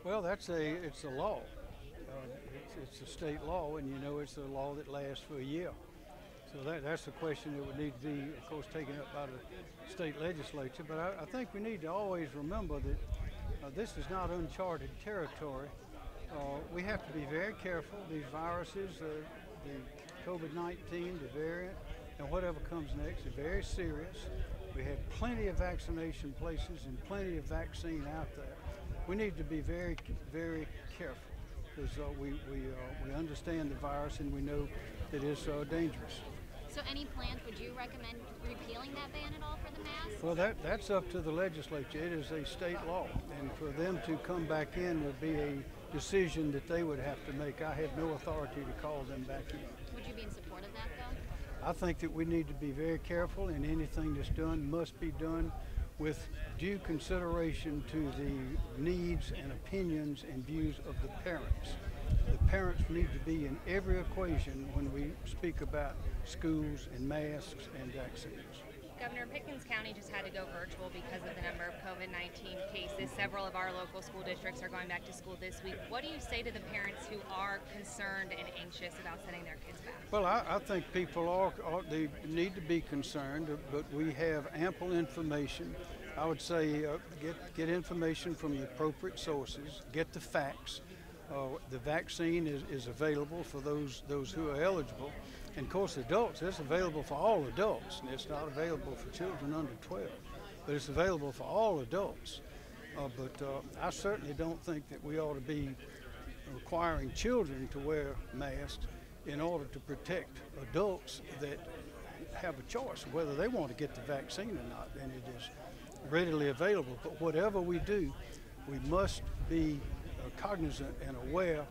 Well, it's a law. It's a state law, and you know it's a law that lasts for a year. So that's a question that would need to be, of course, taken up by the state legislature. But I think we need to always remember that this is not uncharted territory. We have to be very careful. These viruses, the COVID-19, the variant, and whatever comes next are very serious. We have plenty of vaccination places and plenty of vaccine out there. We need to be very, very careful because we understand the virus and we know that it's dangerous. So any plans, would you recommend repealing that ban at all for the mask? Well, that's up to the legislature. It is a state law, and for them to come back in would be a decision that they would have to make. I have no authority to call them back in. Would you be in support of that, though? I think that we need to be very careful, and anything that's done must be done with due consideration to the needs and opinions and views of the parents. The parents need to be in every equation when we speak about schools and masks and vaccines. Governor, Pickens County just had to go virtual because of the number of COVID-19 cases. Several of our local school districts are going back to school this week. What do you say to the parents who are concerned and anxious about sending their kids back? Well, I think people they need to be concerned, but we have ample information. I would say get information from the appropriate sources, get the facts. The vaccine is available for those who are eligible. And of course, adults, it's available for all adults, and it's not available for children under 12, but it's available for all adults. I certainly don't think that we ought to be requiring children to wear masks in order to protect adults that have a choice whether they want to get the vaccine or not, and it is readily available. But whatever we do, we must be cognizant and aware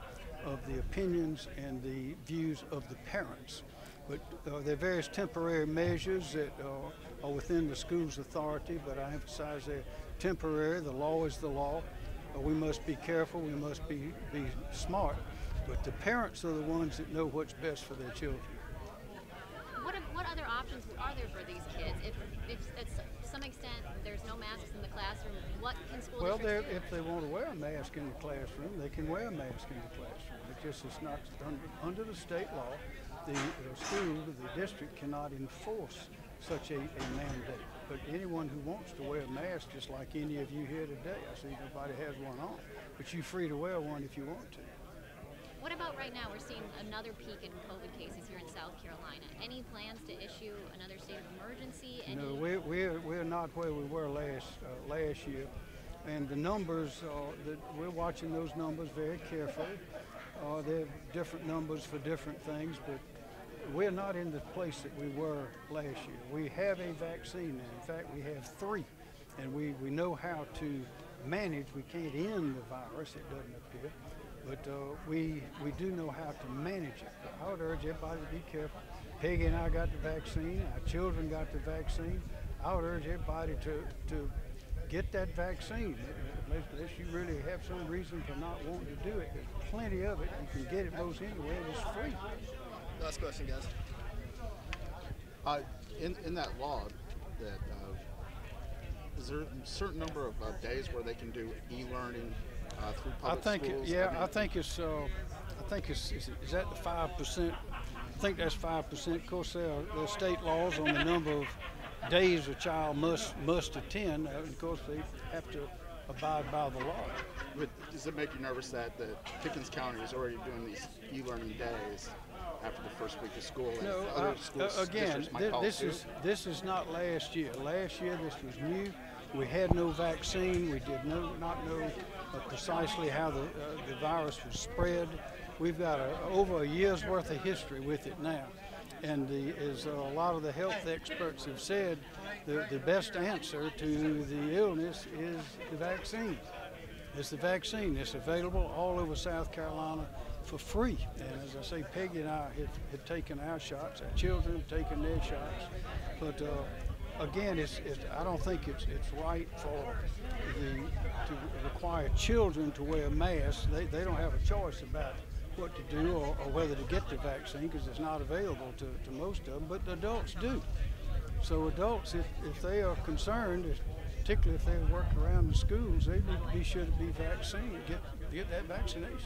of the opinions and the views of the parents. But there are various temporary measures that are within the school's authority, but I emphasize they're temporary. The law is the law. We must be careful, we must be smart, but the parents are the ones that know what's best for their children. What other options are there for these kids? If at some extent there's no masks in the classroom, what can school districts do? If they want to wear a mask in the classroom, they can wear a mask in the classroom. It just is not under the state law. The school, the district cannot enforce such a mandate. But anyone who wants to wear a mask, just like any of you here today, I see nobody has one on, but you're free to wear one if you want to. What about right now? We're seeing another peak in COVID cases here in South Carolina. Any plans to issue another state of emergency? No, we're not where we were last year, and the numbers that we're watching those numbers very carefully. There are different numbers for different things, but we're not in the place that we were last year. We have a vaccine now. In fact, we have 3, and we know how to manage. We can't end the virus, it doesn't appear. But we do know how to manage it. But I would urge everybody to be careful. Peggy and I got the vaccine. Our children got the vaccine. I would urge everybody to get that vaccine. Unless you really have some reason for not wanting to do it. There's plenty of it. You can get it most anywhere. It's free. Last question, guys. In that law, that is there a certain number of days where they can do e-learning through public schools? I think it's is that the 5%? I think that's 5%. Of course, there are state laws on the number of days a child must attend. Of course, they have to abide by the law. But does it make you nervous that Pickens County is already doing these e-learning days after the first week of school? No, again, this is not last year. Last year, this was new. We had no vaccine. We did not know precisely how the virus was spread. We've got over a year's worth of history with it now. And as a lot of the health experts have said, the best answer to the illness is the vaccine. It's the vaccine. It's available all over South Carolina for free. And as I say, Peggy and I have taken our shots. Our children have taken their shots. But again, I don't think it's right to require children to wear masks. They don't have a choice about what to do or whether to get the vaccine because it's not available to most of them, but adults do. So adults, if they are concerned, particularly if they work around the schools, they need to be sure to be vaccinated, get that vaccination.